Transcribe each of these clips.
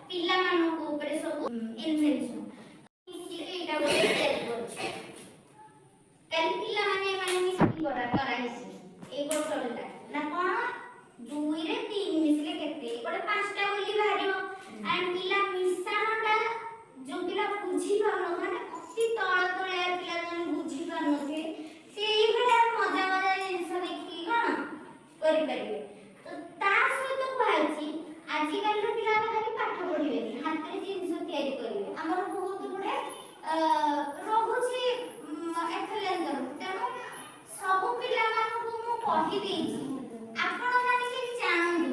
पिला मानो को ऊपर सब इन्वेंशन इसलिए एटा बोले चेक करू काली पिला माने मिस्त्री करा हिसी ए बोतलटा ना कोन 2 रे 3 मिसले केते गोटे 5टा गुली बाहरियो एंड पिला मिसाणटा जो पिला बुझी पानो माने अति तळ तळिया पिला जने बुझी पानो के सेई भला मजा मजा जिंस देखि कोन करि परिबे तो ता सहित कहछि आजि काल रो पिला खाली पाठ पढिबे हाथ रे जिंस तयारी करिवे हमर बहुत गुडे रहुछि एक्सलेंस तेनो सब पिला मानको मु कहि देछि आपण माने कि जानू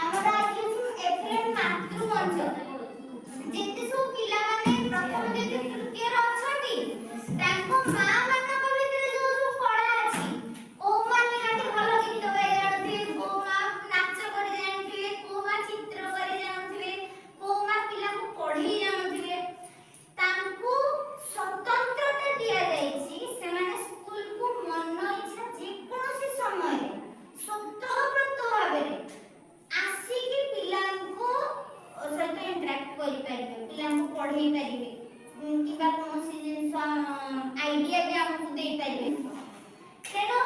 हमरा आज एप्रिल मातृ मंच जेते सब पिला माने प्रथम जेते तृतीय रे अछंती ताको मां मानक भितरे जो जो कला अछि ओ माने लाटे भलो गीत गाइ जानथि को मां नाच करि जानथि को मां चित्र करि जानथि को मां पिला को पढी जानथि ताको स्वतंत्रता दिया जायछि से माने स्कूल को मन इच्छा जे कोनोसी समय स्वतःप्रत भाबे आसी कि पिला को सहित इंटरेक्ट करि परिबे पिला को पढै परिबे किबा कोनोसी जिंस आईडिया भी हमकु दे परिबे तेनो